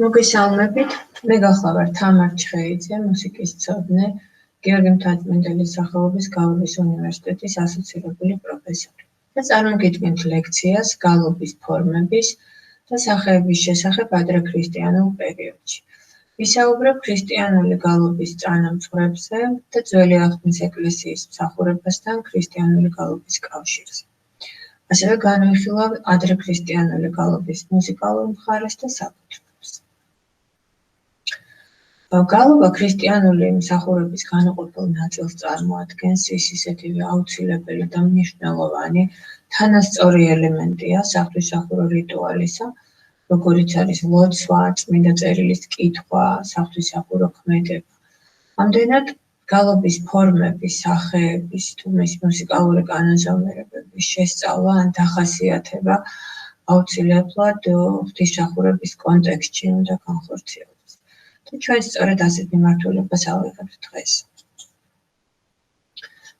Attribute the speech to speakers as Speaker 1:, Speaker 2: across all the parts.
Speaker 1: მოგესალმებით, მე გახლავართ თამარ ჩხეიძე, მუსიკის მცოდნე, გიორგი მთაწმინდელის სახელობის გალობის უნივერსიტეტის ასოცირებული პროფესორი. და წარმოგიდგენთ ლექციას გალობის ფორმების და სახეების შესახებ ადრექრისტიანულ პერიოდში. ვისაუბრებ ქრისტიანული გალობის წანამწყრებზე და ძველი აღთქმის ეკლესიის მსახურებასთან ქრისტიანული გალობის კავშირზე. ასევე განვიხილავ ადრექრისტიანული გალობის მუსიკალურ მხარეს და საკუთრებას. გალობა ქრისტიანული მსახურების განუყოფელ ნაწილს წარმოადგენს, ის ისეთივე აუცილებელი და მნიშვნელოვანი თანასწორი ელემენტია საღვთისმსახურო რიტუალისა, როგორიც არის ლოცვა, წმინდა წერილის კითხვა, საღვთისმსახურო ქმედება. ამდენად გალობის ფორმების, სახეების, თუ მისი მუსიკალური კანონზომიერებების შესწავლა ან დახასიათება აუცილებლად ღვთისმსახურების კონტექსტში უნდა განხორციელდეს. და ჩვენ სწორედ ასეთ მიმართულებას ავიღებთ დღეს.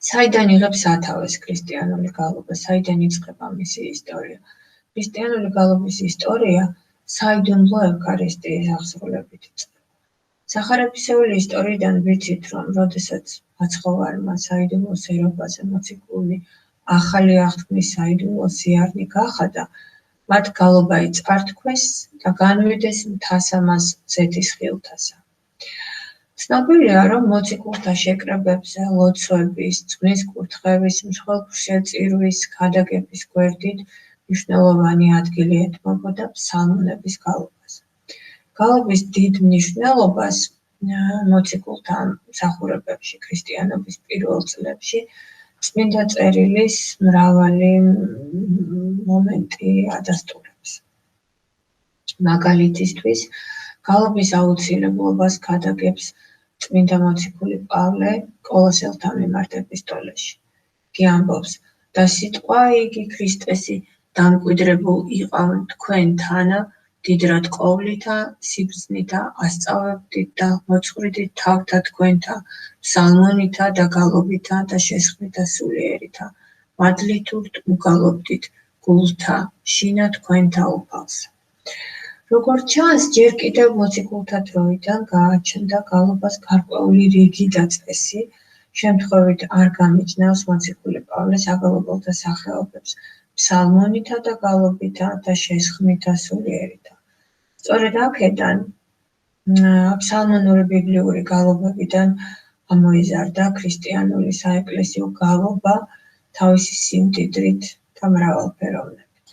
Speaker 1: საიდან იღებს სათავეს ქრისტიანული გალობა, საიდან იწყება მისი ისტორია? ქრისტიანული გალობის ისტორია საიდუმლო ევქარისტიის აღსრულებით იწყება. სახარებისეული ისტორიიდან ვიცით, რომ როდესაც მაცხოვარმა საიდუმლოს ერობაზე მოციქული ახალი აღთქმის საიდუმლო სიარნი გახადა, მათ გალობა იწართქვეს და განვიდეს მთასა ზეთის ხილთასა. ცნობილია, რომ მოციქულთა შეკრებებზე ლოცვების, წმის კურთხევის, მსხვერპლშეწირვის, ქადაგების გვერდით მნიშვნელოვანი ადგილი ეთმობოდა ფსალმუნების გალობას. გალობის დიდ მნიშვნელობას მოციქულთა მსახურებებში ქრისტიანობის პირველ წლებში წმინდა წერილის მრავალი მომენტი ადასტურებს. მაგალითისთვის, გალობის აუცილებლობას ქადაგებს წმინდა მოციქული პავლე კოლოსელთა მიმართ ეპისტოლეში. კი ამბობს, და სიტყვა იგი ქრისტესი დამკვიდრებულ იყავ თქვენთანა, დიდრად ყოვლითა, სიბრძნითა ასწავებდით და მოწყვდით თავთა თქვენთა, ფსალმონითა და გალობითა და შესხმითა სულიერითა, მადლითურთ უგალობდით გულთა, შინა თქვენთა უფალსა. როგორც ჩანს, ჯერ კიდევ მოციქულთა დროიდან გააჩნდა გალობას გარკვეული რიგი და წესი, შემთხვევით არ გამიჯნავს მოციქული პავლე საგალობელთა სახეობებს ფსალმონითა და გალობითა და შესხმითა სულიერითა. სწორედ აქედან ფსალმონური ბიბლიური გალობებიდან ამოიზარდა ქრისტიანული საეკლესიო გალობა თავისი სიმდიდრით და მრავალფეროვნებით.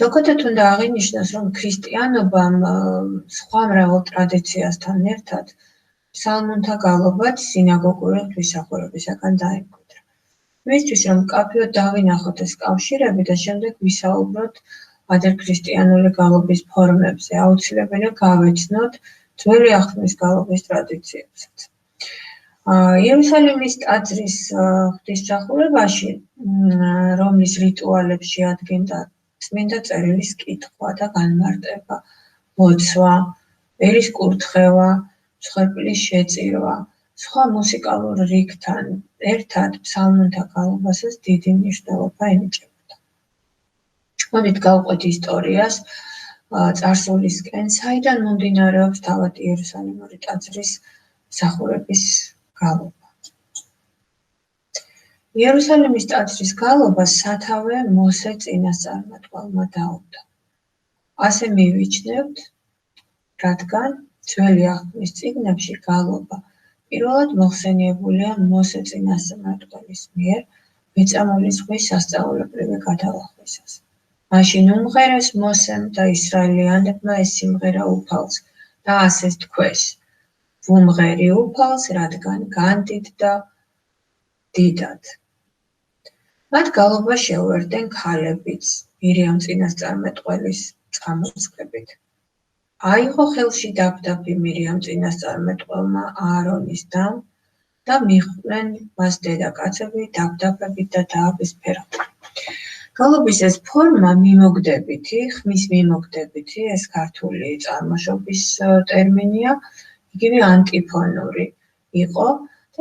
Speaker 1: ზოგადად უნდა აღინიშნოს, რომ ქრისტიანობამ სხვა მრავალ ტრადიციასთან ერთად ფსალმუნთა გალობაც სინაგოგური ღვთისმსახურებისაგან დაიმკვიდრა. მისთვის, რომ მკაფიოდ დავინახოთ ეს კავშირები და შემდეგ ვისაუბროთ ადრექრისტიანული გალობის ფორმებზე, აუცილებელია გავეცნოთ ძველი აღთქმის გალობის ტრადიციებსაც. იერუსალიმის ტაძრის ღვთისმსახურებაში, რომლის რიტუალებს შეადგენდა წმინდა წერილის კითხვა და განმარტება, ლოცვა, ერის კურთხევა, მსხვერპლის შეწირვა, სხვა მუსიკალურ რიგთან ერთად ფსალმუნთა გალობასაც დიდი მნიშვნელობა ენიჭებოდა. მოდით გავყვეთ ისტორიას წარსულისკენ, საიდან მომდინარეობს თავად იერუსალიმური ტაძრის მსახურების გალობა. იერუსალიმის ტაძრის გალობას სათავე მოსე წინასწარმეტყველმა დაუდო. ასე მივიჩნევთ, რადგან ძველი აღთქმის წიგნებში გალობა პირველად მოხსენიებულია მოსე წინასწარმეტყველის მიერ მეწამული ზღვის სასწაულებრივი გადალახვისას. მაშინ უმღერეს მოსემ და ისრაელიანებმა ეს სიმღერა უფალს და ასე თქვეს: ვუმღერი უფალს, რადგან განდიდდა დიდად. მათ გალობა შეუერთდნენ ქალებიც, მირიამ წინასწარმეტყველის წამოწყებით. აიღო ხელში დაფდაფი მირიამ წინასწარმეტყველმა აარონის დამ და მიჰყვნენ მას დედაკაცები დაფდაფებით და დააბესფერდნენ. გალობის ეს ფორმა მიმოგდებითი, ხმის მიმოგდებითი, ეს ქართული წარმოშობის ტერმინია, იგივე ანტიფონური იყო და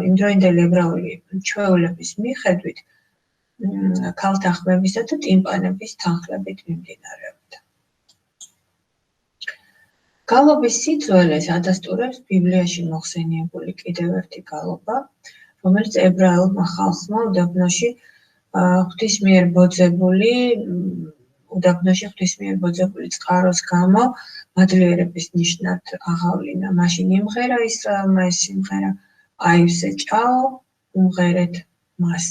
Speaker 1: იმდროინდელი ებრაული ჩვეულების მიხედვით ქალთა ხმებისა და ტიმპანების თანხლებით მიმდინარეობდა. გალობის სიძველეს ადასტურებს ბიბლიაში მოხსენიებული კიდევ ერთი გალობა, რომელიც ებრაელმა ხალხმა უდაბნოში ღვთისმიერ წყაროს გამო მადლიერების ნიშნად აღავლინა. მაშინ იმღერა ისრაელმა ეს სიმღერა, აივსე ჭაო უმღერეთ მას.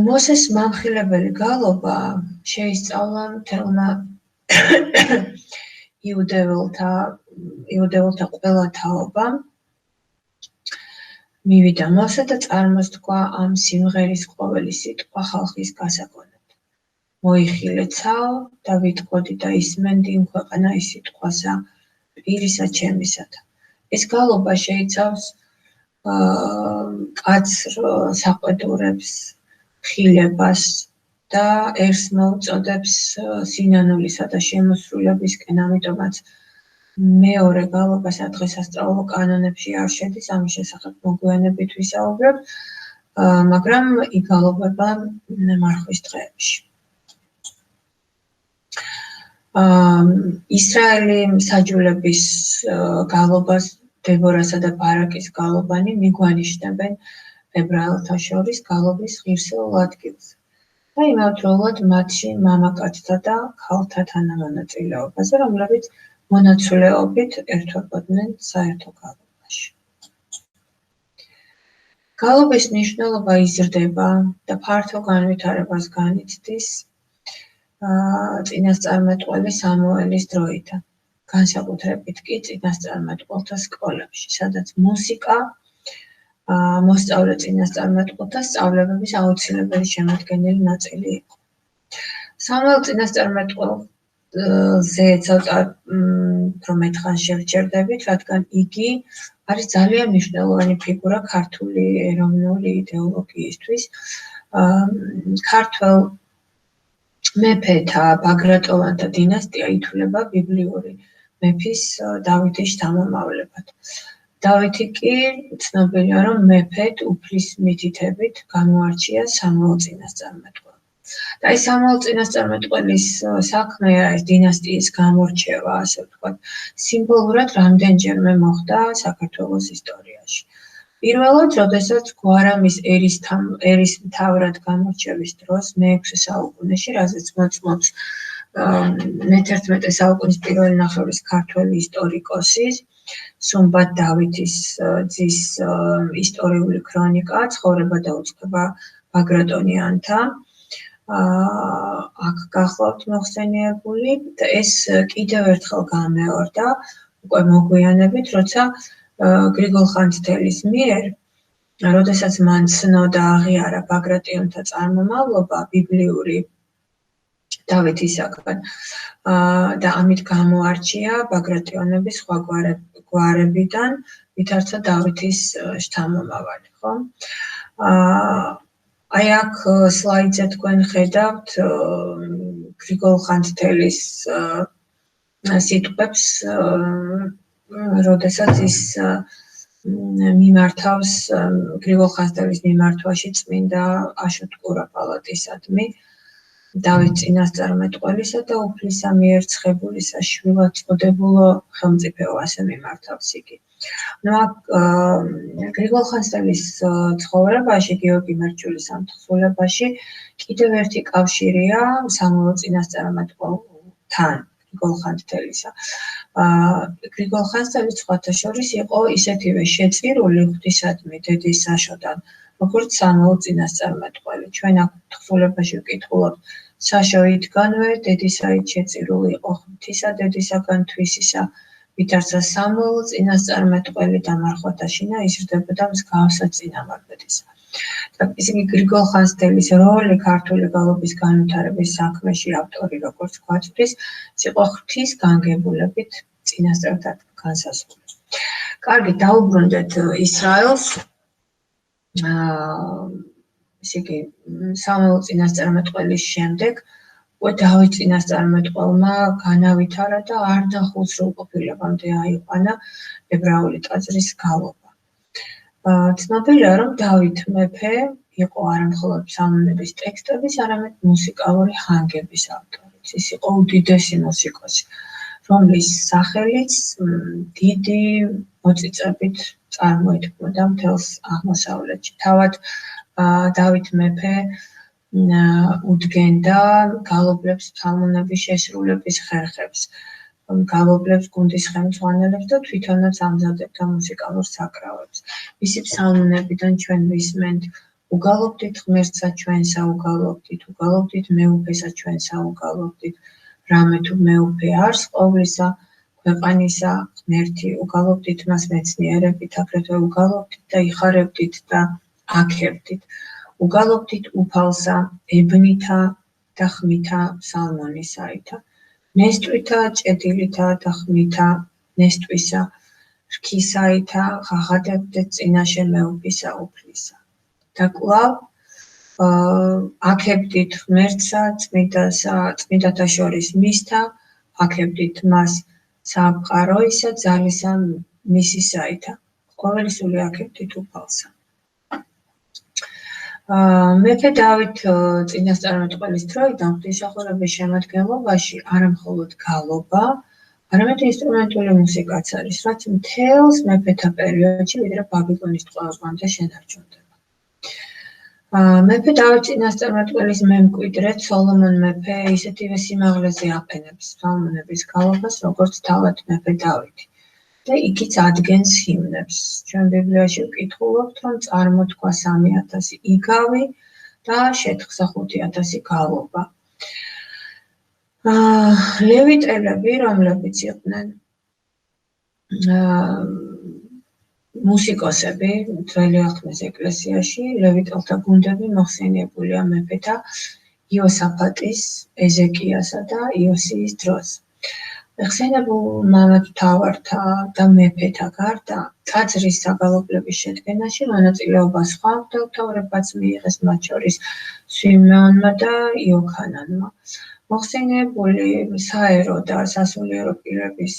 Speaker 1: მოსეს მამხილებელი გალობა შეისწავლა მთელმა იუდეველთა ყველა თაობამ. მივიდა მოსე და წარმოსთქვა ამ სიმღერის ყოველი სიტყვა ხალხის გასაგონად. მოიხილეცაო და ვიტყოდი და ისმენდი ქვეყანა ის სიტყვასა პირისა ჩემისათა. ეს გალობა შეიცავს კაცრ საყვედურებს, ხილებას და ერს მოუწოდებს სინანულისა და შემოსრულებისკენ, ამიტომაც მეორე გალობა სადღესასწაულო კანონებში არ შედის, ამის შესახებ მოგვიანებით ვისაუბრებ, მაგრამ იგალობება მარხვის დღეებში. ისრაელი საჯულების გალობას, დებორასა და ბარაკის გალობანი მიგვანიშნებენ ებრაელთა შორის გალობის ღირსეულ ადგილს და იმავდროულად მათში მამაკაცთა და ქალთა თანამონაწილეობაზე, რომლებიც მონაცვლეობით ერთვებოდნენ საერთო გალობაში. გალობის მნიშვნელობა იზრდება და ფართო განვითარებას განიცდის წინასწარმეტყველი სამუელის დროიდან, განსაკუთრებით კი წინასწარმეტყველთა სკოლებში, სადაც მუსიკა მოსწავლე წინასწარმეტყველთა სწავლებების აუცილებელი შემადგენელი ნაწილი იყო. სამუელ წინასწარმეტყველზე ცოტა უფრო მეტხან შევჩერდებით, რადგან იგი არის ძალიან მნიშვნელოვანი ფიგურა ქართული ეროვნული იდეოლოგიისთვის. ქართველ მეფეთა ბაგრატონთა დინასტია ითვლება ბიბლიური მეფის დავითის შთამომავლებად. დავითი კი ცნობილია, რომ მეფედ უფლის მითითებით გამოარჩია სამუელ წინასწარმეტყველს. და ეს სამუელ წინასწარმეტყველის საქმეა ეს დინასტიის გამორჩევა, ასე ვთქვათ, სიმბოლურად რამდენჯერმე მოხდა საქართველოს ისტორიაში. პირველად, როდესაც გვარამის ერისმთავრად გამორჩევის დროს მე-6 საუკუნეში, რაზეც მოწმობს მე-11 საუკუნის პირველი ნახევრის ქართველი ისტორიკოსი სუმბატ დავითის ძის ისტორიული ქრონიკა, ცხოვრება და უწყება ბაგრატონიანთა. აქ გახლავთ მოხსენიებული და ეს კიდევ ერთხელ გამეორდა უკვე მოგვიანებით, როცა გრიგოლ ხანძთელის მიერ, როდესაც მან ცნო და აღიარა ბაგრატიონთა წარმომავლობა ბიბლიური დავითისაგან და ამით გამოარჩია ბაგრატიონების სხვა გვარებიდან ვითარცა დავითის შთამომავალი, ხო? აი აქ სლაიდზე თქვენ ხედავთ გრიგოლ ხანძთელის სიტყვებს, როდესაც ის მიმართავს გრიგოლ ხანძთელის მიმართვაში წმინდა აშოტ კურაპალატისადმი, დავით წინასწარმეტყველისა და უფლისა მიერ ცხებულისა შვილად წოდებულო ხელმწიფეო, ასე მიმართავს იგი. ნუ აქ გრიგოლ ხანძთელის ცხოვრებაში, გიორგი მერჩულის ამ თხზულებაში კიდევ ერთი კავშირია სამუელ წინასწარმეტყველთან, გრიგოლ ხანძთელისა. გრიგოლ ხანძთელი სხვათა შორის იყო ისეთივე შეწირული ღვთისადმი დედის აშოდან, როგორც სამუელ წინასწარმეტყველი. ჩვენ აქ თხზულებაში ვკითხულობთ, საშო იდგანვე დედისაით შეწირული იყო ღვთისა დედისაგან თვისისა, ვითარცა სამუელ წინასწარმეტყველი დამარხვათაშინა იზრდებოდა მსგავსად წინამორბედისა. ისე იგი გრიგოლ ხანძთელის როლი ქართული გალობის განვითარების საქმეში ავტორი როგორც გვაწვდის, იყო ღვთის განგებულებით წინასწართან განსაზღვრული. კარგი, დაუბრუნდეთ ისრაელს. ისე იგი სამუელ წინასწარმეტყველის შემდეგ უკვე დავით წინასწარმეტყველმა განავითარა და არ დახულს სრულყოფილებამდე აიყვანა ებრაული ტაძრის გალობა. ცნობილია, რომ დავით მეფე იყო არა მხოლოდ პსალმების ტექსტების, არამედ მუსიკალური ჰანგების ავტორიც. ის იყო უდიდესი მუსიკოსი, რომლის სახელიც დიდი მოწიწებით წარმოითქმოდა მთელს აღმოსავლეთში. თავად დავით მეფე უდგენდა გალობლებს პსალმონების შესრულების ხერხებს, გალობლებს გუნდის ხელმძღვანელებს და თვითონაც ამზადებდა მუსიკალურ საკრავებს. მისი პსალმონებიდან ჩვენ ვისმენთ უგალობდით ღმერთსა ჩვენ საუგალობდით, უგალობდით მეუფესა ჩვენ საუგალობდით, რამე თუ მეუფე არს ყოვლისა, ქვეყანისა ღმერთი, უგალობდით მას მეცნიერებით, აგრეთვე უგალობდით და იხარებდით და აქებდით. უგალობდით უფალსა, ებნითა და ხმითა პსალმონისაითა. ნესტვითა, ჭედილითა და ხმითა, ნესტვისა, რქისაითა, ღაღადებდეთ წინაშე მეუფისა უფლისა. და კვლავ აქებდით ღმერთსა, წმიდათა შორის მისთა, აქებდით მას სამყაროისა, ძალისა მისისაითა. ყოველი სული აქებდით უფალსა. მეფე დავით წინასწარმეტყველის დროიდან ღვთისმსახურების შემადგენლობაში არა მხოლოდ გალობა, არამედ ინსტრუმენტული მუსიკაც არის, რაც მთელს მეფეთა პერიოდში, ვიდრე ბაბილონის ტყვეობამდე შენარჩუნდება. მეფე დავით წინასწარმეტყველის მემკვიდრე სოლომონ მეფე ისეთივე სიმაღლეზე აყენებს პსალმონების გალობას, როგორც თავად მეფე დავითი. და იქიც ადგენს ჰიმნებს. ჩვენ ბიბლიაში ვკითხულობთ, რომ წარმოთქვა 3000 იგავი და შეთხზა 5000 გალობა. ლევიტელები, რომლებიც იყვნენ მუსიკოსები ძველი აღთქმის ეკლესიაში, ლევიტელთა გუნდები მოხსენიებულია მეფეთა იოსაფატის, ეზეკიასა და იოსიის დროს. ხსენებულ მამათმთავართა და მეფეთა გარდა ტაძრის საგალობლების შედგენაში მონაწილეობა სხვა მღვდელმთავრებაც მიიღეს, მათ შორის სვიმეონმა და იოქანანმა. მოხსენიებული საერო და სასულიერო პირების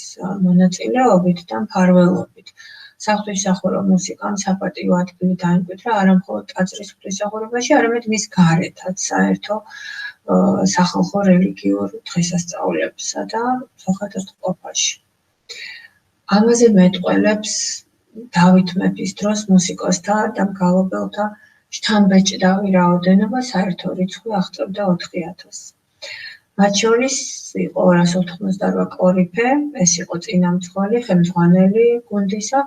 Speaker 1: მონაწილეობით და მფარველობით საღვთისმსახურო მუსიკამ საპატიო ადგილი დაიმკვიდრა არა მხოლოდ ტაძრის ღვთისმსახურებაში, არამედ მის გარეთაც საერთო სახალხო რელიგიურ დღესასწაულებსა და საღვთისმყოფაში. ამაზე მეტყველებს დავით მეფის დროს მუსიკოსთა და მგალობელთა შთამბეჭდავი რაოდენობა, საერთო რიცხვი აღწევდა 4000. მათ შორის იყო 288 კორიფე, ეს იყო წინამძღოლი, ხელმძღვანელი გუნდისა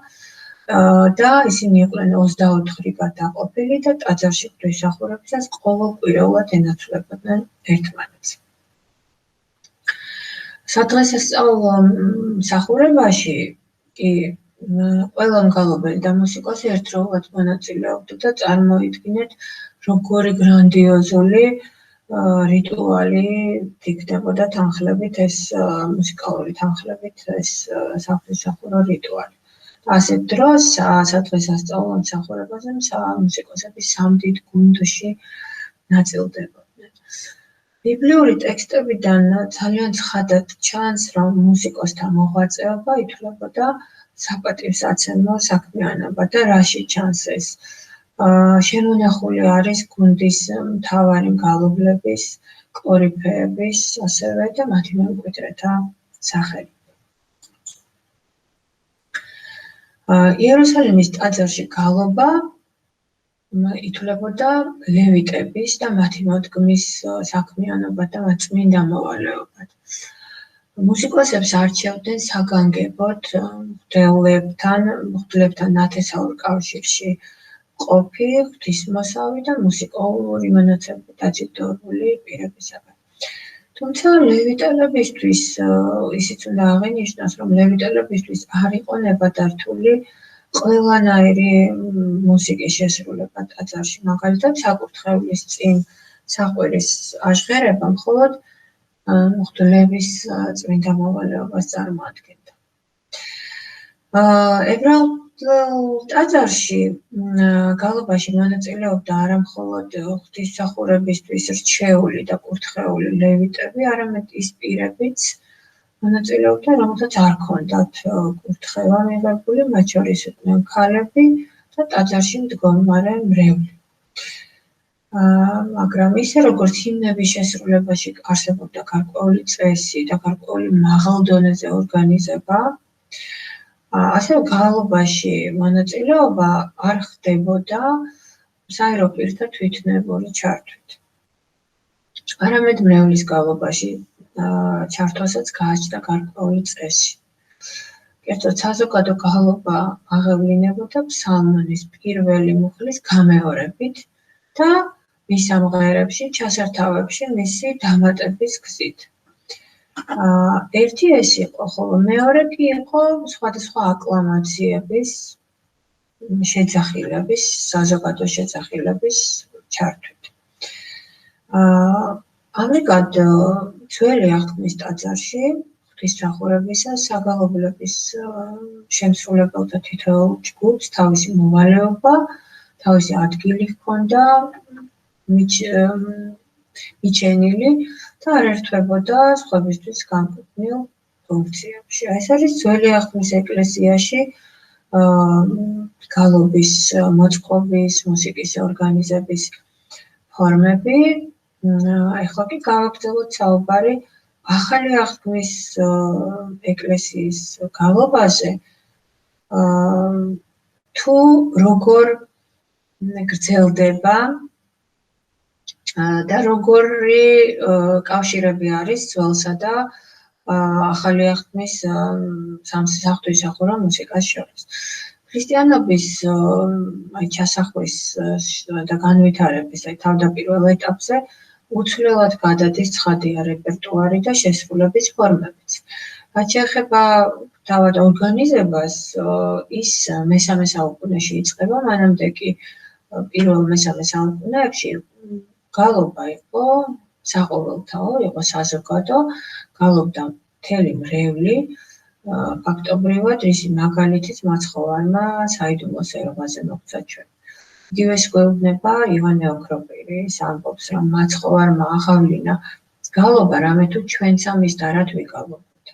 Speaker 1: და ისინი იყვნენ 24 რიგად დაყოფილი და ტაძარში ღვთისმსახურებისას ყოველკვირეულად ენაცვლებოდნენ ერთმანეთს. სადღესასწაულო მსახურებაში კი ყველა მგალობელი და მუსიკოსი ერთდროულად მონაწილეობდა და წარმოიდგინეთ, როგორი გრანდიოზული რიტუალი იქნებოდა თანხლებით, ეს მუსიკალური თანხლებით, ეს საღვთისმსახურო რიტუალი. ასეთ დროს სადღესასწაულო მსახურებაზე მუსიკოსები სამდიდ გუნდში ნაწილდებოდნენ. ბიბლიური ტექსტებიდან ძალიან ცხადად ჩანს, რომ მუსიკოსთა მოღვაწეობა ითვლებოდა საპატივსაცემლო საქმიანობად და რაში ჩანს ეს? შემონახული არის გუნდის მთავარი მგალობლების, კორიფეების, ასევე და მათი მემკვიდრეთა სახელი. იერუსალიმის ტაძარში გალობა ითვლებოდა ლევიტების და მათი მოდგმის საქმიანობად და მათ წმინდა მოვალეობად. მუსიკოსებს არჩევდნენ საგანგებოდ მღვდლებთან ნათესაურ კავშირში ყოფი, ღვთისმოსავი და მუსიკალური მონაცემებით დაჯილდოებული პირებისაგან. თუმცა ლევიტელებისთვის ისიც უნდა აღინიშნოს, რომ ლევიტელებისთვის არ იყო ნებადართული ყველანაირი მუსიკის შესრულება ტაძარში, მაგალითად საკურთხევლის წინ საყვირის აჟღერება მხოლოდ მღვდლების წმინდა მოვალეობას წარმოადგენდა. ებრაულ ტაძარში გალობაში მონაწილეობდა არა მხოლოდ ღვთისმსახურებისთვის რჩეული და კურთხეული ლევიტები, არამედ ის პირებიც მონაწილეობდა, რომელთაც არ ჰქონდათ კურთხევა მიღებული, მათ შორის იყვნენ ქალები და ტაძარში მდგომარე მრევლი. მაგრამ ისე როგორც ჰიმნების შესრულებაში არსებობდა გარკვეული წესი და გარკვეული მაღალ დონეზე ორგანიზება, ასევე გალობაში მონაწილეობა არ ხდებოდა საერო პირთა თვითნებური ჩართვით. არამედ მრევლის გალობაში ჩართვასაც გააჩნდა გარკვეული წესი. კერძოდ საზოგადო გალობა აღევლინებოდა ფსალმონის პირველი მუხლის გამეორებით და მის ამღერებში, ჩასართავებში მისი დამატების გზით. ერთი ეს იყო, ხოლო მეორე კი იყო სხვადასხვა აკლამაციების შეძახილების, საზოგადო შეძახილების ჩართვით. ამრიგად, ძველი აღთქმის ტაძარში ღვთისმსახურებისას საგალობლების შემსრულებელთა თითოეულ ჯგუფს თავისი მოვალეობა, თავისი ადგილი ჰქონდა მიჩენილი და არ ერთვებოდა სხვებისთვის განკუთვნილ ფუნქციებში. ეს არის ძველი აღთქმის ეკლესიაში გალობის მოწყობის, მუსიკის ორგანიზების ფორმები. ახლა კი გავაგრძელოთ საუბარი ახალი აღთქმის ეკლესიის გალობაზე, თუ როგორ გრძელდება და როგორი კავშირები არის ძველსა და ახალი აღთქმის საღვთისმსახურო მუსიკას შორის. ქრისტიანობის ჩასახვის და განვითარების თავდაპირველ ეტაპზე უცვლელად გადადის ცხადია რეპერტუარი და შესრულების ფორმებიც. რაც შეეხება თავად ორგანიზებას, ის მესამე საუკუნეში იწყება, მანამდე კი პირველ მესამე საუკუნეებში გალობა იყო საყოველთაო, იყო საზოგადო, გალობდა მთელი მრევლი, ფაქტობრივად ისი მაგალითიც მაცხოვარმა საიდუმლო სერობაზე მოგვცა ჩვენ. იგივეს გვეუბნება ივანე ოქროპირის ამბობს, რომ მაცხოვარმა აღავლინა გალობა, რამე თუ ჩვენცა მის დარად ვიგალობოთ.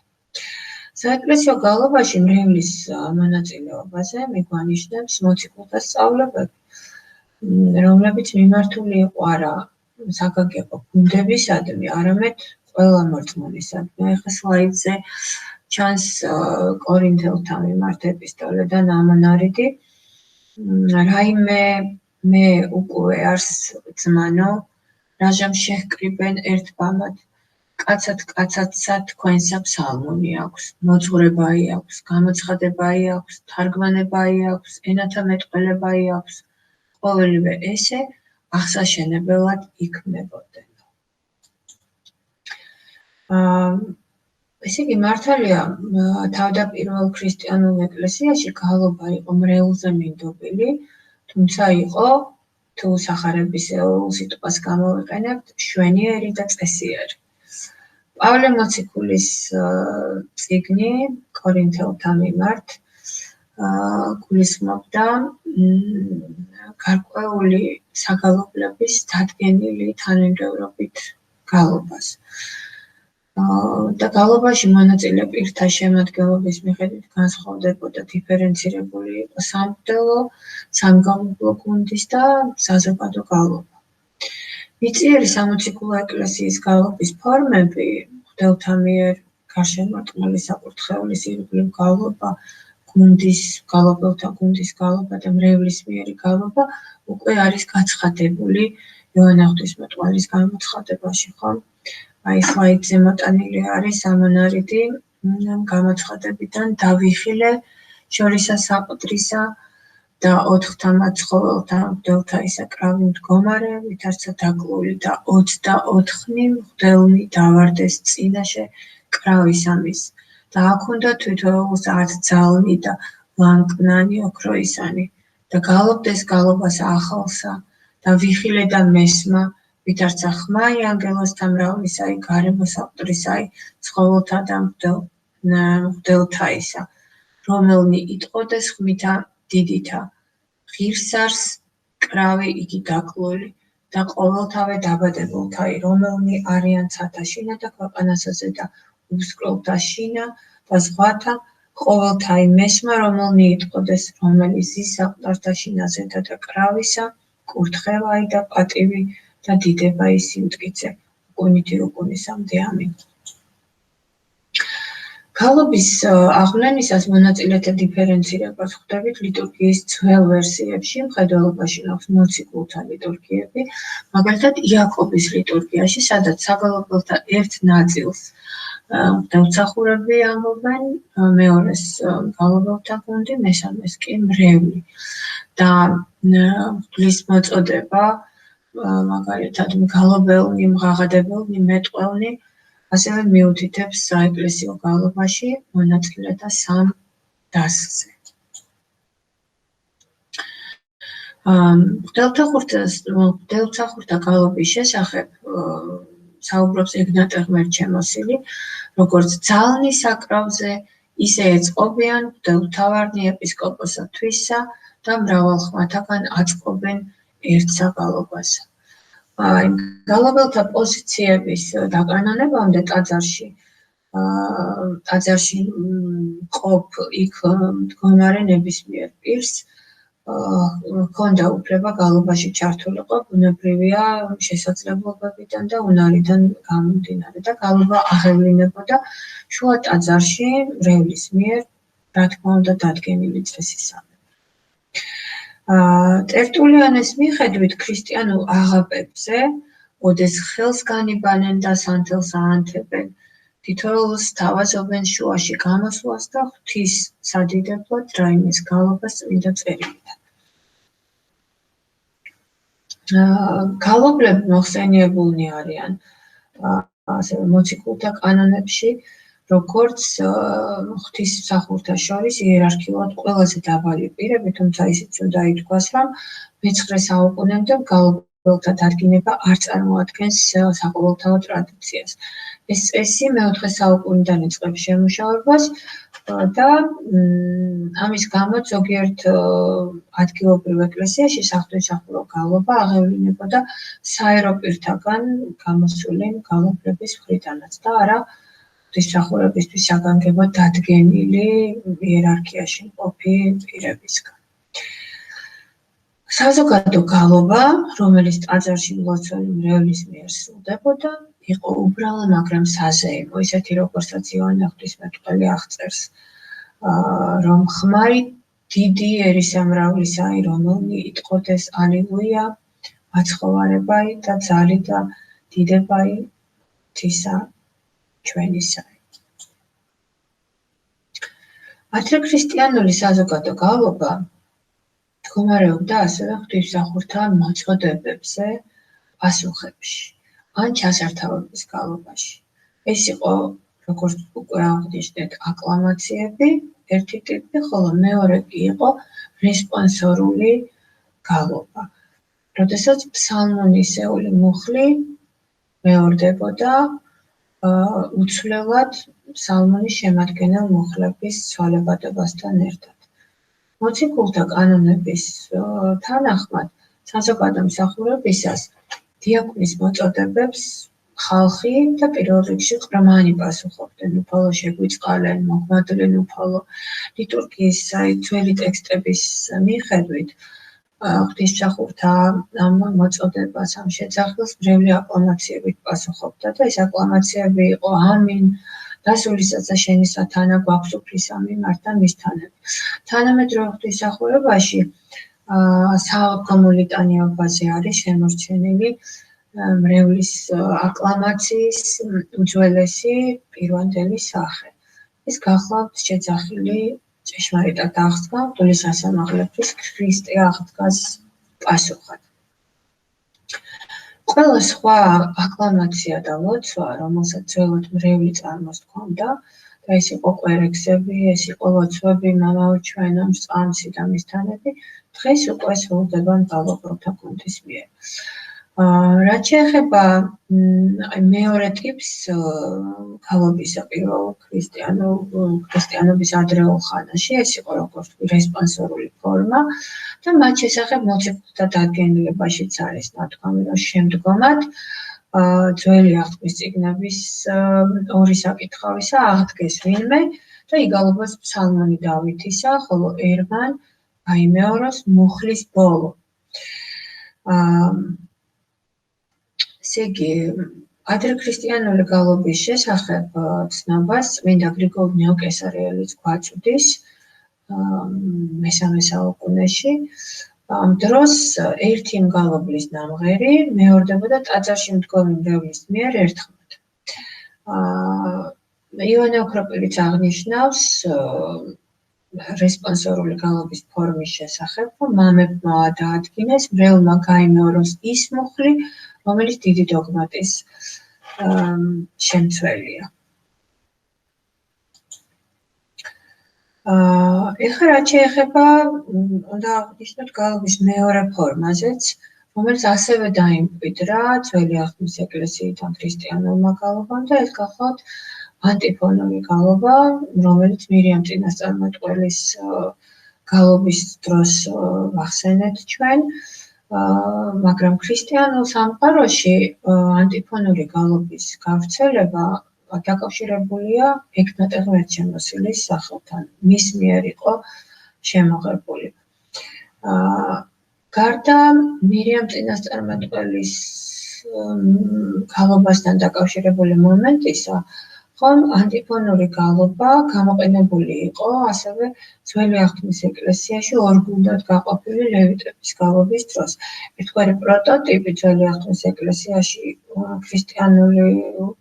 Speaker 1: საეკლესიო გალობაში მრევლის მონაწილეობაზე მიგვანიშნებს მოციქულთა სწავლებები, რომლებიც მიმართული იყო არა საგანგებო გუნდებისადმი, არამედ ყველა მორწმუნისადმი. ახლა სლაიდზე ჩანს კორინთელთა მიმართ ეპისტოლედან ამონარიდი. რაიმე მე უკვე არს ძმანო, რაჟამ შეჰკრიბენ ერთბამად, კაცათსა თქვენსა ფსალმუნი აქვს, მოძღვრებაი აქვს, გამოცხადებაი აქვს, თარგმანებაი აქვს, ენათა მეტყველებაი აქვს, ყოველივე ესე აღსაშენებლად იქმნებოდნენ. ესე იგი, მართალია თავდაპირველ ქრისტიანულ ეკლესიაში გალობა იყო მრევლზე მინდობილი, თუმცა იყო, თუ სახარებისეულ სიტყვას გამოვიყენებთ, შვენიერი და წესიერი. პავლე მოციქულის წიგნი კორინთელთა მიმართ გულისხმობდა გარკვეული საგალობლების დადგენილი თანმიმდევრობით გალობას. და გალობაში მონაწილე პირთა შემადგენლობის მიხედვით განსხვავდებოდა დიფერენცირებული იყო სამღვდელო, სამგალობლო გუნდის და საზოგადო გალობა. მიწიერი სამოციქულო ეკლესიის გალობის ფორმები, მღვდელთა მიერ გარშემორტყმული საკურთხევლის ირგვლივ გალობა, გალობელთა გუნდის გალობა და მრევლის მიერი გალობა უკვე არის გაცხადებული იოანე ღვთისმეტყველის გამოცხადებაში, ხო? აი სლაიდზე მოტანილი არის ამონარიდი გამოცხადებიდან დავიხილე შორისა საყდრისა და 4 მაცხოველთა მღვდელთა ისა კრავი მდგომარე, ვითარცა დაკლული და 24 მღვდელნი დავარდეს წინაშე კრავის ამის და აქ უნდა თითოეულს 10 ძალნი და ლანკნანი ოქროისანი და გალობდეს გალობას ახალსა და ვიხილე და მესმა ვითარცა ხმაი ანგელოზთა მრავლისაი, გარემო საყდრისაი, ცხოველთა და მღვდელთაისა, რომელნი იტყოდეს ხმითა დიდითა, ღირსარს კრავი იგი დაკლული და ყოველთავე დაბადებულთაი, რომელნი არიან ცათა შინა და ქვეყანასაზე და უსკროლთა შინა და ზღვათა ყოველთა იმესმა, რომელნი იტყოდეს, რომელიც ზისაყდართა შინაზედა და კრავისა, კურთხევაი და პატივი და დიდება ისი მტკიცე, უკუნითი უკუნისამდე ამინ. გალობის აღვლენისას მონაწილეთა დიფერენცირებას ხვდებით ლიტურგიის ძველ ვერსიებში, მხედველობაში აქვს მოციქულთა ლიტურგიები, მაგალითად იაკობის ლიტურგიაში, სადაც საგალობელთა ერთ ნაწილს მღვდელმსახურები ამბობენ, მეორეს გალობელთა გუნდი, მესამეს კი მრევლი. და მღვდლის მოწოდება, მაგალითად მგალობელნი, მღაღადებელნი, მეტყველნი, ასევე მიუთითებს საეკლესიო გალობაში მონაწილეთა სამ დასზე. მღვდელმსახურთა გალობის შესახებ საუბრობს ეგნატე ღმერთჩემოსილი, როგორც ძალნის საკრავზე, ისე ეწყობიან მღვდელმთავარნი ეპისკოპოსთვისა და მრავალ ხმათაგან აწყობენ ერთ საგალობასა. გალობელთა პოზიციების დაკანონებამდე ტაძარში ყოფ იქ მდგომარე ნებისმიერ პირს ჰქონდა უფლება გალობაში ჩართულიყო ბუნებრივია შესაძლებლობებიდან და უნარიდან გამომდინარე და გალობა აღევლინებოდა შუა ტაძარში მრევლის მიერ, რა თქმა უნდა, დადგენილი წესისამებრ. ტერტულიანეს მიხედვით ქრისტიანულ აღაპებზე, ოდეს ხელს განიბანენ და სანთელს აანთებენ, თითოეულს თავაზობენ შუაში გამოსვლას და ღვთის სადიდებლად რაიმეს გალობას წმინდა წერილიდან. გალობლები მოხსენიებულნი არიან ასევე მოციქულთა კანონებში, როგორც ღვთისმსახურთა შორის იერარქიულად ყველაზე დაბალი პირები, თუმცა ისიც უნდა ითქვას, რომ მე-9 საუკუნემდე გალობელთა დადგინება არ წარმოადგენს საყოველთაო ტრადიციას. ეს წესი მე-4 საუკუნიდან იწყებს შემუშავებას და ამის გამო ზოგიერთ ადგილობრივ ეკლესიაში საღვთისმსახურო გალობა აღევლინებოდა საერო პირთაგან გამოსული გალობლების მხრიდანაც და არა ღვთისმსახურებისთვის საგანგებოდ დადგენილი იერარქიაში მყოფი პირებისგან. საზოგადო გალობა, რომელიც ტაძარში მლოცველი მრევლის მიერ სრულდებოდა, იყო უბრალო, მაგრამ საზეიმო, ისეთი როგორცაც იოანე ღვთისმეტყველი აღწერს, რომ ხმარი დიდი ერისამრავლისაი, რომელნი იტყოდეს ალილუია, მაცხოვარებაი და ძალი და დიდებაი ღვთისა ჩვენისაი. ადრე ქრისტიანული საზოგადო გალობა მდგომარეობდა ასევე ღვთისმსახურთა მოწოდებებზე, პასუხებში, ან ჩასართავების გალობაში. ეს იყო, როგორც უკვე აღნიშნეთ, აკლამაციები, ერთი ტიპი, ხოლო მეორე კი იყო რესპონსორული გალობა. როდესაც ფსალმონისეული მუხლი მეორდებოდა უცვლელად ფსალმონის შემადგენელ მუხლების ცვალებადობასთან ერთად. მოციქულთა კანონების თანახმად, საზოგადო მსახურებისას დიაკვნის მოწოდებებს ხალხი და პირველ რიგში ყრმანი პასუხობდნენ, უფალო შეგვიწყალენ, მოგმადლენ უფალო. ლიტურგიის ძველი ტექსტების მიხედვით ღვთისმსახურთა ამ მოწოდებას, ამ შეძახილს მრევლი აკლამაციებით პასუხობდა და ეს აკლამაციები იყო ამინ, დასულისაცა შენისა თანა გვაქვს უფლისა მიმართ და მისთანები. თანამედროვე ღვთისმსახურებაში საალგო ლიტანიობაზე არის შემორჩენილი მრევლის აკლამაციის უძველესი პირვანდელი სახე. ეს გახლავთ შეძახილი ჭეშმარიტად აღსდგა მღვდლის სასამაღლების ქრისტე აღდგას პასუხად. ყველა სხვა აკლამაცია და ლოცვა, რომელსაც ძველად მრევლი წარმოს ჰქონდა, და ეს იყო კვერექსები, ეს იყო ლოცვები, მამაო ჩვენო, მსწამსი და მისთანები, დღეს უკვე სრულდება მგალობელთა გუნდის მიერ. რაც შეეხება მეორე ტიპს გალობისა პირველ ქრისტიანობის ადრეულ ხანაში, ეს იყო როგორც რესპონსორული ფორმა და მათ შესახებ მოციქულთა დადგენილებაშიც არის ნათქვამი, რომ შემდგომად ძველი აღთქმის წიგნების ორი საკითხავისა აღდგეს ვინმე და იგალობას ფსალმუნი დავითისა, ხოლო ერმან აიმეოროს მუხლის ბოლო. ესე იგი, ადრექრისტიანული გალობის შესახებ ცნობას წმინდა გრიგოლ ნეოკესარიელიც გვაწვდის მესამე საუკუნეში. ამ დროს ერთი მგალობლის ნამღერი მეორდებოდა ტაძარში მდგომი მრევლის მიერ ერთხმად. ივანე ოქროპირიც აღნიშნავს რესპონსორული გალობის ფორმის შესახებ, რომ მამებმა დაადგინეს მრევლმა გაიმეოროს ის მუხლი, რომელიც დიდი დოგმატის შემცველია. ეხლა რაც შეეხება, უნდა აღნიშნოთ გალობის მეორე ფორმაზეც, რომელიც ასევე დაიმკვიდრა ძველი აღთქმის ეკლესიიდან ქრისტიანულმა გალობამ და ეს გახლავთ ანტიფონური გალობა, რომელიც მირიამ წინასწარმეტყველის გალობის დროს ვახსენეთ ჩვენ, მაგრამ ქრისტიანულ სამყაროში ანტიფონური გალობის გავრცელება დაკავშირებულია ექნატე ღმერთშემოსილის სახელთან. მის მიერ იყო შემოღებული. გარდა მირიამ წინასწარმეტყველის გალობასთან დაკავშირებული მომენტისა, ხომ ანტიფონური გალობა გამოყენებული იყო ასევე ძველი აღთქმის ეკლესიაში ორგუნდად გაყოფილი ლევიტების გალობის დროს. ერთგვარი პროტოტიპი ძველი აღთქმის ეკლესიაში ქრისტიანული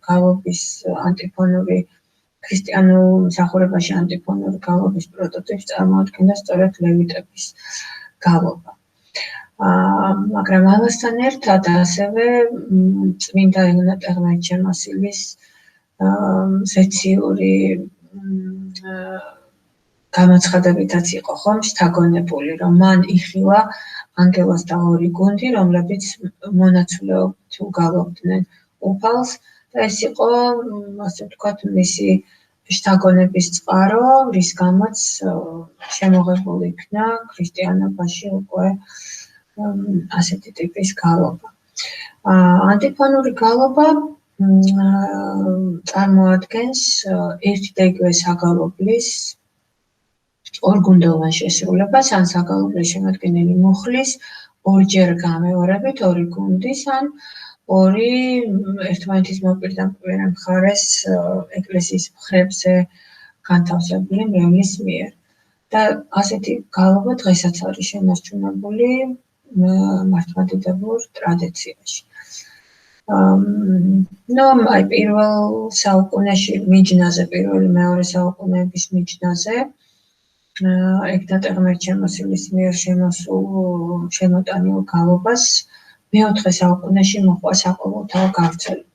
Speaker 1: გალობის ანტიფონური ქრისტიანულ მსახურებაში ანტიფონური გალობის პროტოტიპს წარმოადგენდა სწორედ ლევიტების გალობა. მაგრამ ამასთან ერთად ასევე წმინდა ეღნატე ღმერთშემოსილის ზეციური გამოცხადებითაც იყო ხომ შთაგონებული, რომ მან იხილა ანგელოზ და ორი გუნდი, რომლებიც მონაცვლეობით უგალობდნენ უფალს და ეს იყო, ასე ვთქვათ, მისი შთაგონების წყარო, რის გამოც შემოღებული იქნა ქრისტიანობაში უკვე ასეთი ტიპის გალობა. ანტიფონური გალობა წარმოადგენს ერთი და იგივე საგალობლის ორგუნდოვან შესრულებას, ან საგალობლის შემადგენელი მუხლის ორჯერ გამეორებით ორი გუნდის, ან ორი ერთმანეთის მოპირდაპირე მხარეს ეკლესიის მხრებზე განთავსებული მრევლის მიერ. და ასეთი გალობა დღესაც არის შემორჩენებული მართლმადიდებურ ტრადიციაში. აი პირველ საუკუნეში მიჯნაზე, პირველი მეორე საუკუნეების მიჯნაზე ექნატე ღმერთშემოსილის მიერ შემოტანილ გალობას მეოთხე საუკუნეში მოჰყვა საყოველთაო გავრცელება,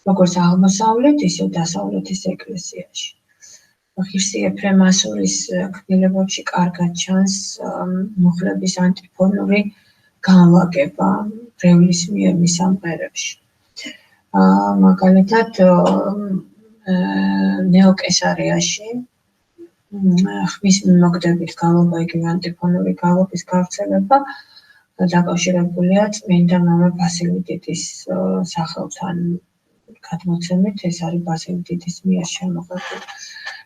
Speaker 1: როგორც აღმოსავლეთ, ისე დასავლეთის ეკლესიაში. ღირსი ეფრემ ასურის კნილებებში კარგად ჩანს მუხლების ანტიფონური განლაგება მრევლის მიერ მის ამღერებში. მაგალითად, ნეოკესარიაში ხმის მიმოგდებით გალობა, იგივე ანტიფონური გალობის გავრცელება დაკავშირებულია წმინდა მამა ბასილი დიდის სახელთან გადმოცემით, ეს არის ბასილი დიდის მიერ შემოღებული.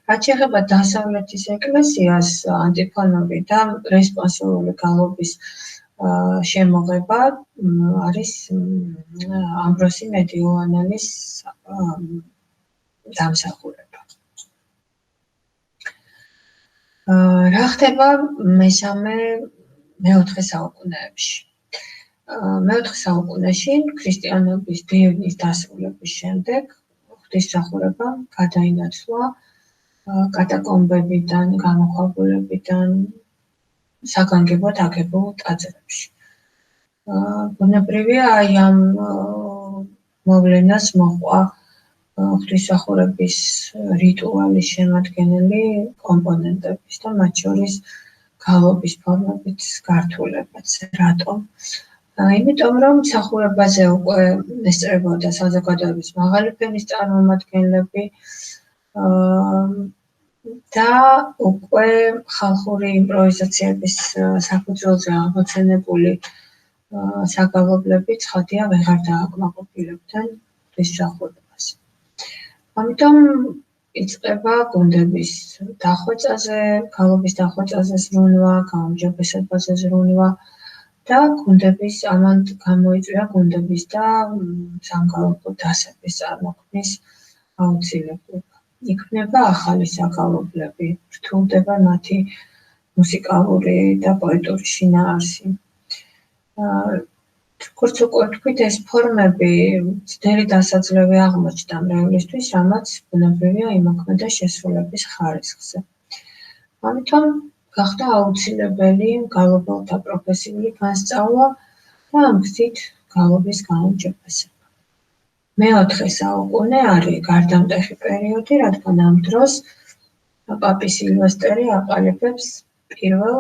Speaker 1: რაც შეეხება დასავლეთის ეკლესიას, ანტიფონური და რესპონსორული გალობის შემოღება არის ამბროსი მედიოლანელის დამსახურება. რა ხდება მეოთხე საუკუნეებში? მეოთხე საუკუნეში ქრისტიანობის დევნის დასრულების შემდეგ ღვთისმსახურება გადაინაცვლა კატაკომბებიდან, გამოქვაბულებიდან საგანგებოდ აგებულ ტაძრებში. ბუნებრივია, აი ამ მოვლენას მოჰყვა ღვთისმსახურების რიტუალის შემადგენელი კომპონენტების და მათ შორის გალობის ფორმების გართულებაც. რატომ? იმიტომ რომ მსახურებაზე უკვე ესწრებოდა საზოგადოების მაღალი ფენის წარმომადგენლები და უკვე ხალხური იმპროვიზაციების საფუძველზე აღმოცენებული საგალობლები ცხადია ვეღარ დააკმაყოფილებდნენ ღვთისმსახურებას. ამიტომ იწყება გუნდების დახვეწაზე, გალობის დახვეწაზე ზრუნვა, გაუმჯობესებაზე ზრუნვა და გუნდების ამან გამოიწვია გუნდების და სამგალობო დასების წარმოქმნის აუცილებლობა. იქმნება ახალი საგალობლები, რთულდება მათი მუსიკალური და პოეტური შინაარსი. როგორც უკვე ვთქვით, ეს ფორმები ძნელი დასაძლევი აღმოჩნდა მრევლისთვის, რამაც ბუნებრივია იმოქმედა შესრულების ხარისხზე. ამიტომ გახდა აუცილებელი გალობელთა პროფესიული განსწავლა და ამ გზით გალობის გაუმჯობესება. მეოთხე საუკუნე არის გარდამტეხი პერიოდი, რადგან ამ დროს პაპი სილვესტერი აყალიბებს პირველ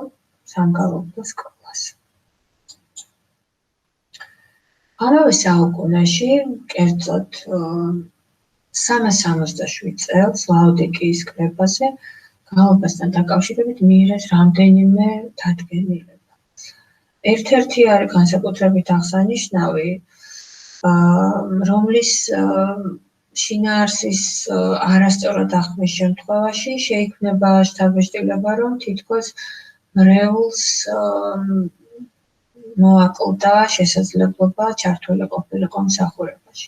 Speaker 1: სამგალობლო სკოლას. ამავე საუკუნეში, კერძოდ 367 წელს ლაოდიკიის კრებაზე გალობასთან დაკავშირებით მიიღეს რამდენიმე დადგენილება. ერთ-ერთი არის განსაკუთრებით აღსანიშნავი, რომლის შინაარსის არასწორად აღქმის შემთხვევაში შეიქმნება შთაბეჭდილება, რომ თითქოს მრევლს მოაკლდა შესაძლებლობა ჩართული ყოფილიყო მსახურებაში.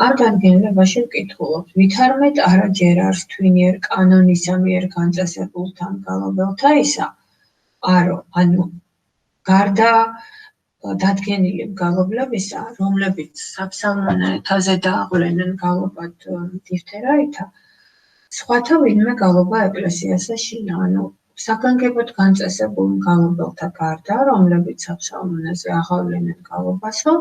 Speaker 1: ამ დადგენილებაში ვკითხულობთ, ვითარმეთ არა ჯერ არც თვინიერ კანონისა მიერ განწესებულ სამგალობელთა ისა, ანუ გარდა დადგენილი მგალობლებისა, რომლებიც საფსალმონეთაზე დააღვლენენ გალობად დიფთერაითა, სხვათა ვინმე გალობა ეკლესიასა შინა, ანუ საგანგებოდ განწესებულ მგალობელთა გარდა, რომლებიც საფსალმონეზე აღავლენენ გალობასო,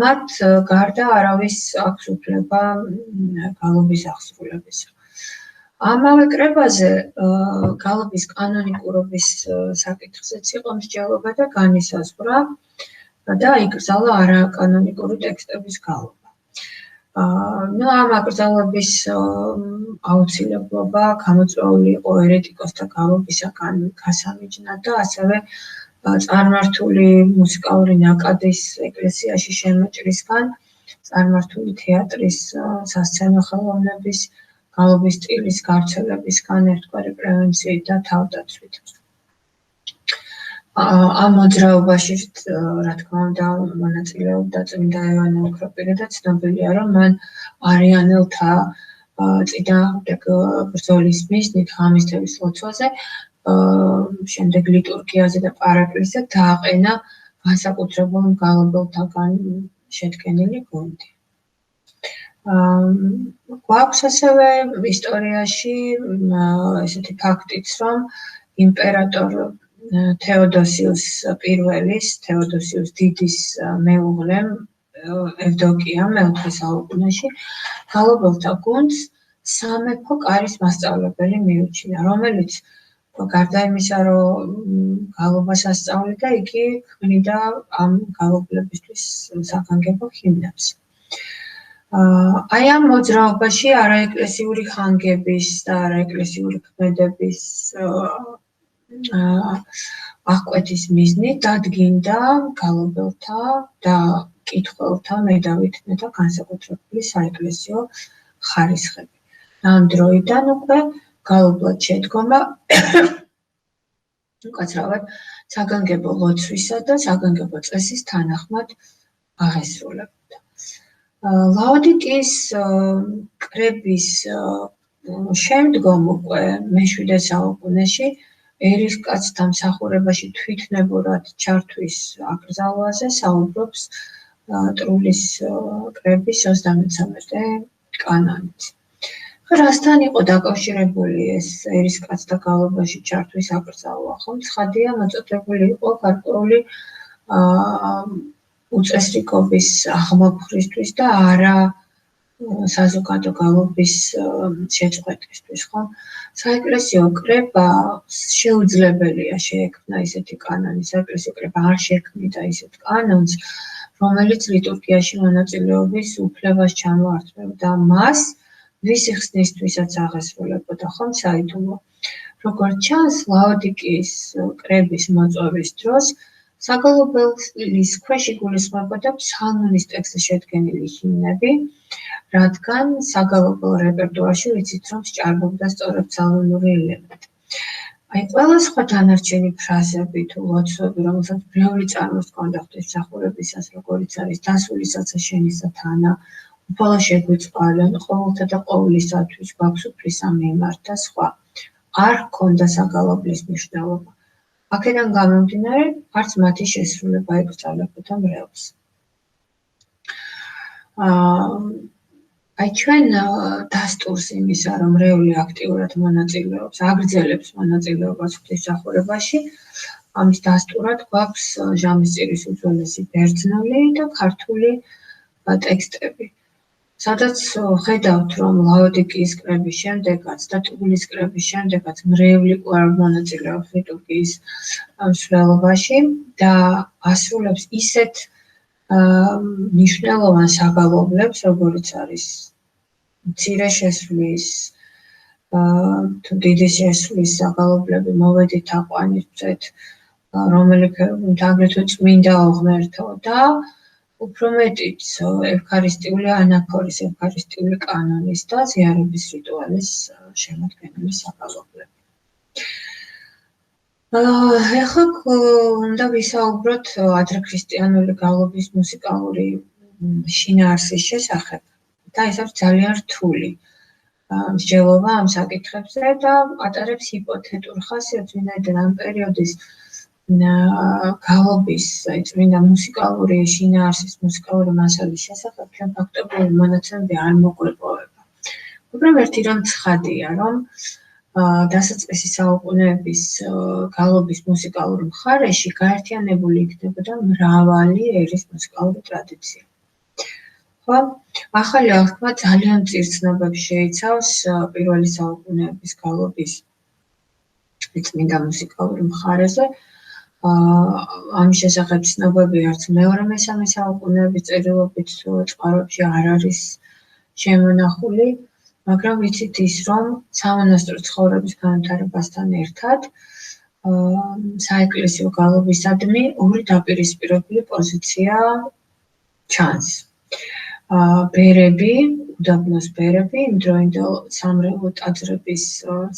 Speaker 1: მათ გარდა არავის აქვს უფლება გალობის აღსრულებისა. ამავე კრებაზე გალობის კანონიკურობის საკითხზეც იყო მსჯელობა და განისაზღვრა და იკრძალა არაკანონიკური ტექსტების გალობა. ამ აკრძალების აუცილებლობა გამოწვეული იყო ერეტიკოსთა გალობისაგან გასამიჯნად და ასევე წარმართული მუსიკალური ნაკადის ეკლესიაში შემოჭრისგან, წარმართული თეატრის სასცენო ხელოვნების გალობის სტილის გავრცელებისგან, ერთგვარი პრევენციით და თავდაცვით. ამ მოძრაობაში, რა თქმა უნდა, მონაწილეობდა წმინდა იოანე ოქროპირი და ცნობილია, რომ მან არიანელთა წინააღმდეგ ბრძოლის მიზნით ღამისთების ლოცვაზე, შემდეგ ლიტურგიაზე და პარაკლისზე დააყენა განსაკუთრებულ მგალობელთაგან შედგენილი გუნდი. გვაქვს ასევე ისტორიაში ესეთი ფაქტიც, რომ იმპერატორ თეოდოსიუს პირველის, თეოდოსიუს დიდის მეუღლემ ევდოკიამ მეოთხე საუკუნეში გალობელთა გუნდს სამეფო კარის მასწავლებელი მიუჩინა, რომელიც გარდა იმისა, რომ გალობას ასწავლიდა, იგი ქმნიდა ამ გალობლებისთვის საგანგებო ჰიმნებს. აი ამ მოძრაობაში არაეკლესიური ხანგების და არაეკლესიური ქმედების აღკვეთის მიზნით დადგინდა გალობელთა და მკითხველთა მედავითნე და განსაკუთრებული საეკლესიო ხარისხები. ამ დროიდან უკვე გალობლად შედგომა უკაცრავად საგანგებო ლოცვისა და საგანგებო წესის თანახმად აღესრულებოდა. ლაოდიკიის კრების შემდგომ უკვე მე-7 საუკუნეში ერისკაცთა მსახურებაში თვითნებურად ჩართვის აკრძალვაზე საუბრობს ტრულის კრების 33 კანონით. რასთან იყო დაკავშირებული ეს ერისკაცთა გალობაში ჩართვის აკრძალვა? ხომ ცხადია, მოწოდებული იყო გარკვეული უწესრიგობის აღმოფხვრისთვის და არა საზოგადო გალობის შეწყვეტისთვის, ხო? საეკლესიო კრება შეუძლებელია შეექმნა ისეთი კანონი, საეკლესიო კრება არ შექმნიდა ისეთ კანონს, რომელიც ლიტურგიაში მონაწილეობის უფლებას ჩამოართმევდა მას, ვისი ხსნისთვისაც აღესრულებოდა, ხომ საიდუმლო. როგორც ჩანს, ლაოდიკიის კრების მოწვევის დროს საგალობლის ქვეშ იგულისხმებოდა ფსალმუნის ტექსტზე შედგენილი ჰიმნები, რადგან საგალობელ რეპერტუარში ვიცით, რომ სჭარბობდა სწორედ ფსალმუნური ელემენტი. აი, ყველა სხვა დანარჩენი ფრაზები თუ ლოცვები, რომელსაც ბევრი წარმოს ჰქონდა ღვთისმსახურებისას, როგორიც არის დასულისაცა შენისა თანა, უფალა შეგვიწყალენ, ყოველთა და ყოვლისათვის გვაქვს უფლისა მიმართ და სხვა. არ ჰქონდა საგალობლის მნიშვნელობა. აქედან გამომდინარე, არც მათი შესრულება ეკრძალებოდა მრევლს. აი, ჩვენ დასტურს იმისა, რომ მრევლი აქტიურად მონაწილეობს, აგრძელებს მონაწილეობას ღვთისმსახურებაში, ამის დასტურად გვაქვს ჟამისწირის უძველესი ბერძნული და ქართული ტექსტები. სადაც ხედავთ, რომ ლაოდიკიის კრების შემდეგაც და ტულის კრების შემდეგაც მრევლი კვლავ მონაწილეობს ლიტურგიის მსვლელობაში და ასრულებს ისეთ მნიშვნელოვან საგალობლებს, როგორიც არის მცირე შესვლის თუ დიდი შესვლის საგალობლები, მოვედით აყვანისმცეთ, რომელიც აგრეთვე წმინდა უღმერთო და უფრო მეტიც ევქარისტიული ანაფორის, ევქარისტიული კანონის და ზიარების რიტუალის შემოქმედების საგალობლები. ეხლა უნდა ვისაუბროთ ადრექრისტიანული გალობის მუსიკალური შინაარსის შესახებ და ეს არის ძალიან რთული მსჯელობა ამ საკითხებზე და ატარებს ჰიპოთეტურ ხასიათს, ვინაიდან ამ პერიოდის გალობის წმინდა მუსიკალური შინაარსის, მუსიკალური მასალის შესახებ ჩვენ ფაქტობრივი მონაცემები არ მოგვეპოვება. უბრალოდ ერთი რამ ცხადია, რომ დასაწყისი საუკუნეების გალობის მუსიკალურ მხარეში გაერთიანებული იქნებოდა მრავალი ერის მუსიკალური ტრადიცია. ხო, ახალი აღქმა ძალიან მწირ ცნობებს შეიცავს პირველი საუკუნეების გალობის წმინდა მუსიკალურ მხარეზე. ამის შესახებ ცნობები არც მეორე-მესამე საუკუნეების წერილობით წყაროებში არ არის შემონახული, მაგრამ ვიცით ის, რომ სამონასტრო ცხოვრების განვითარებასთან ერთად საეკლესიო გალობისადმი ორი დაპირისპირებული პოზიცია ჩანს. ბერები, უდაბნოს ბერები იმდროინდელ სამრევლო ტაძრების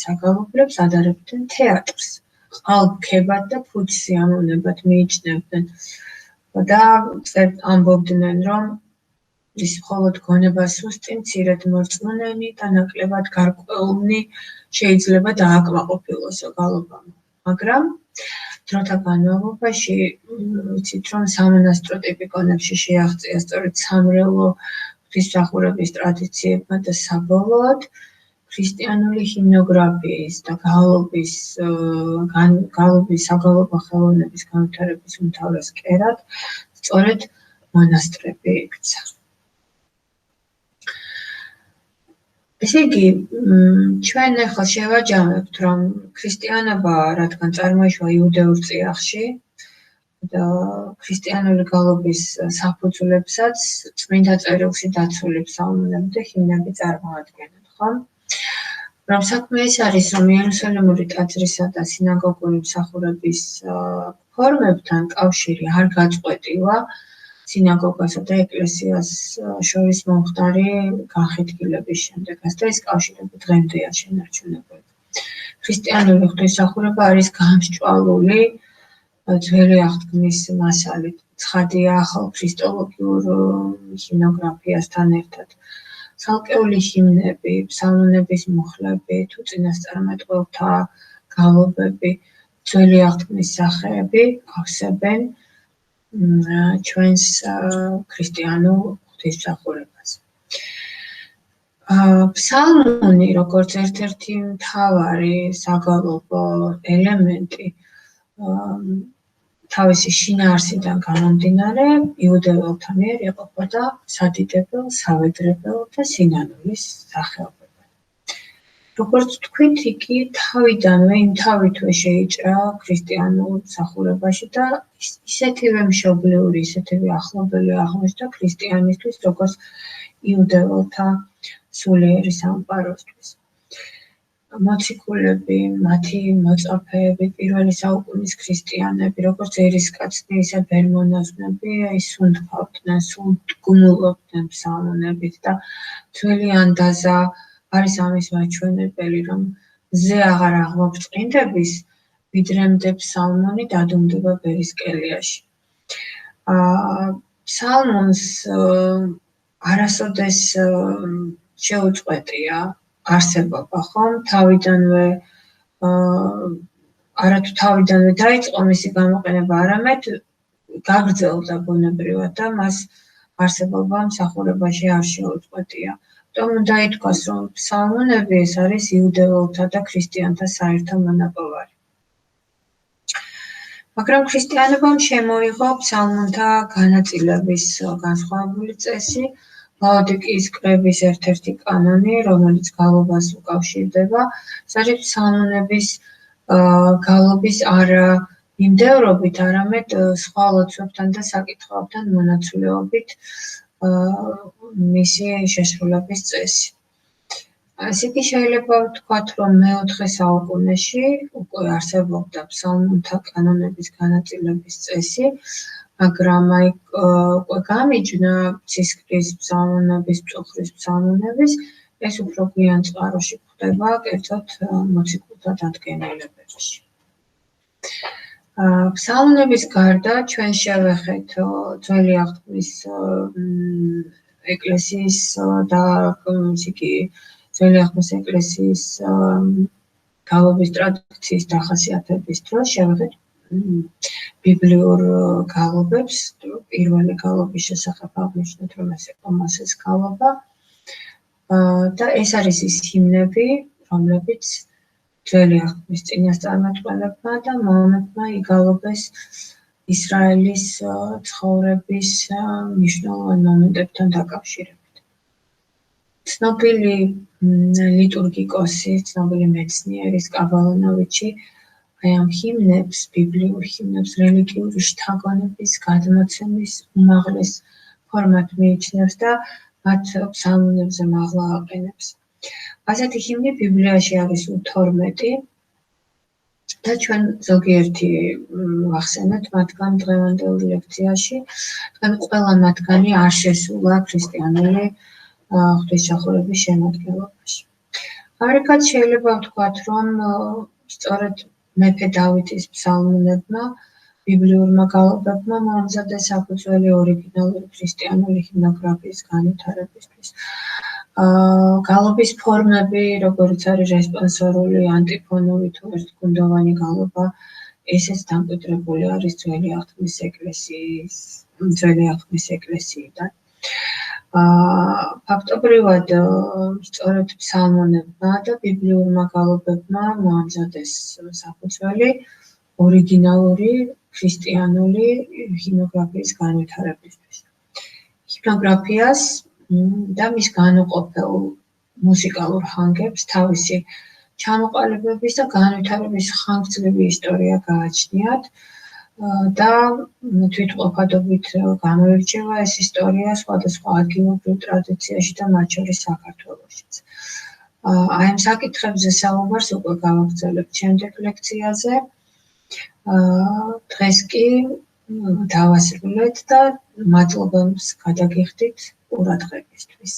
Speaker 1: საგალობლებს ადარებდნენ თეატრს. ყალბქებად და ფუძს სიამოვნებად მიიჩნევდნენ და ამბობდნენ, რომ ის მხოლოდ გონება სუსტი, მცირედ მორწმუნენი და ნაკლებად გარკვეულნი შეიძლება დააკმაყოფილოსო გალობამ. მაგრამ დროთა განმავლობაში ვიცით, რომ სამონასტრო ტიპიკონებში შეაღწია სწორედ სამრევლო ღვთისმსახურების ტრადიციებმა და საბოლოოდ ქრისტიანული ჰიმნოგრაფიის და გალობის საგალობო ხელოვნების განვითარების უმთავრეს კერად სწორედ მონასტრები იქცა. ესე იგი, ჩვენ ახლა შევაჯამებთ, რომ ქრისტიანობა, რადგან წარმოიშვა იუდეურ წიაღში და ქრისტიანული გალობის საფუძვლებსაც წმინდა წერილში დაცული ფსალმუნები და ჰიმნები წარმოადგენენ, ხო? რომ საქმე ეს არის, რომ იერუსალიმური ტაძრისა და სინაგოგური მსახურების ფორმებთან კავშირი არ გაწყვეტილა სინაგოგასა და ეკლესიას შორის მომხდარი განხეთქილების შემდეგაც და ეს კავშირები დღემდეა შენარჩუნებული. ქრისტიანული ღვთისმსახურება არის გამსჭვალული ძველი აღთქმის მასალით. ცხადია ახალ ქრისტოლოგიურ ჰიმნოგრაფიასთან ერთად. ცალკეული ჰიმნები, ფსალმუნების მუხლები, თუ წინასწარმეტყველთა გალობები, ძველი აღთქმის სახეები ავსებენ ჩვენს ქრისტიანულ ღვთისმსახურებას. ფსალმუნი, როგორც ერთ-ერთი მთავარი საგალობო ელემენტი, თავისი შინაარსიდან გამომდინარე, იუდეველთა მიერ იყოფოდა სადიდებელ, სავედრებელ და სინანულის სახეობებად. როგორც თქვით, იგი თავიდანვე იმთავითვე შეიჭრა ქრისტიანულ მსახურებაში და ისეთივე მშობლიური, ისეთივე ახლობელი აღმოჩნდა ქრისტიანისთვის, როგორც იუდეველთა სულიერი სამყაროსთვის. მოციქულები, მათი მოწაფეები, პირველი საუკუნის ქრისტიანები, როგორც ერისკაცნი, ისე ბერმონაზვნები, სუნთქავდნენ, სუნთგმულობდნენ ფსალმუნებით და ძველი ანდაზა არის ამის მაჩვენებელი, რომ ზე აღარ აღმოფწყინდების, ვიდრემდე ფსალმუნი დადუმდება ბერის კელიაში. ფსალმუნს არასოდეს შეუწყვეტია არსებობა, ხომ? თავიდანვე არათუ თავიდანვე დაიწყო მისი გამოყენება, არამედ გაგრძელდა ბუნებრივად და მას არსებობა მსახურებაში არ შეუწყვეტია. ამიტომ უნდა ითქვას, რომ ფსალმუნები ეს არის იუდეველთა და ქრისტიანთა საერთო მონაპოვარი. მაგრამ ქრისტიანობამ შემოიღო ფსალმუნთა განაწილების განსხვავებული წესი, ლაოდიკიის კრების ერთ-ერთი კანონი, რომელიც გალობას უკავშირდება, საერთოდ ფსალმუნების გალობის არა მიმდევრობით, არამედ სხვა ლოცვებთან და საკითხავთან მონაცვლეობით მისი შესრულების წესი. ასეთი შეიძლება ვთქვათ, რომ მეოთხე საუკუნეში უკვე არსებობდა ფსალმუნთა კანონების განაწილების წესი, მაგრამ აი უკვე გამიჯნა ცისკრის ფსალმუნების, მწუხრის ფსალმუნების, ეს უფრო გვიან წყაროში გვხდება, კერძოდ მოციქულთა დადგენილებებში. ფსალმუნების გარდა ჩვენ შევეხეთ ძველი აღთქმის ეკლესიის და იგი ძველი აღთქმის ეკლესიის გალობის ტრადიციის დახასიათების დროს შევეხეთ ბიბლიურ გალობებს, პირველი გალობის შესახებ აღნიშნეთ, რომ ეს იყო მოსეს გალობა და ეს არის ის ჰიმნები, რომლებიც ძველი აღთქმის წინასწარმეტყველებმა და მოამებმა იგალობეს ისრაელის ცხოვრების მნიშვნელოვან მომენტებთან დაკავშირებით. ცნობილი ლიტურგიკოსი, ცნობილი მეცნიერის კაბალონოვიჩი აი ამ ჰიმნებს, ბიბლიურ ჰიმნებს რელიგიური შთაგონების გადმოცემის უმაღლეს ფორმად მიიჩნევს და მათ ფსალმუნებზე მაღლა აყენებს. ასეთი ჰიმნი ბიბლიაში არის 12 და ჩვენ ზოგიერთი ვახსენეთ მათგან დღევანდელ ლექციაში, თქვენ ყველა მათგანი არ შესულა ქრისტიანული ღვთისმსახურების შემადგენლობაში. გარეკაც შეიძლება ვთქვათ, რომ სწორედ მეფე დავითის ფსალმუნებმა, ბიბლიურმა გალობებმა მოამზადეს საფუძველი ორიგინალური ქრისტიანული ჰიმნოგრაფიის განვითარებისთვის. გალობის ფორმები, როგორც არის რესპონსორული, ანტიფონური თუ ერთგუნდოვანი გალობა, ესეც დამკვიდრებული არის ძველი აღთქმის ეკლესიიდან. ფაქტობრივად სწორედ ფსალმუნებმა და ბიბლიურმა გალობებმა მოამზადეს საფუძველი ორიგინალური ქრისტიანული ჰიმნოგრაფიის განვითარებისთვის. ჰიმნოგრაფიას და მის განუყოფელ მუსიკალურ ხანგებს თავისი ჩამოყალიბების და განვითარების ხანგრძლივი ისტორია გააჩნიათ და თვითმყოფადობით გამოირჩევა ეს ისტორია სხვადასხვა ადგილობრივ ტრადიციაში და მათ შორის საქართველოშიც. აი ამ საკითხებზე საუბარს უკვე გავაგრძელებთ შემდეგ ლექციაზე. დღეს კი დავასრულეთ და მადლობას გადაგიხდით ყურადღებისთვის.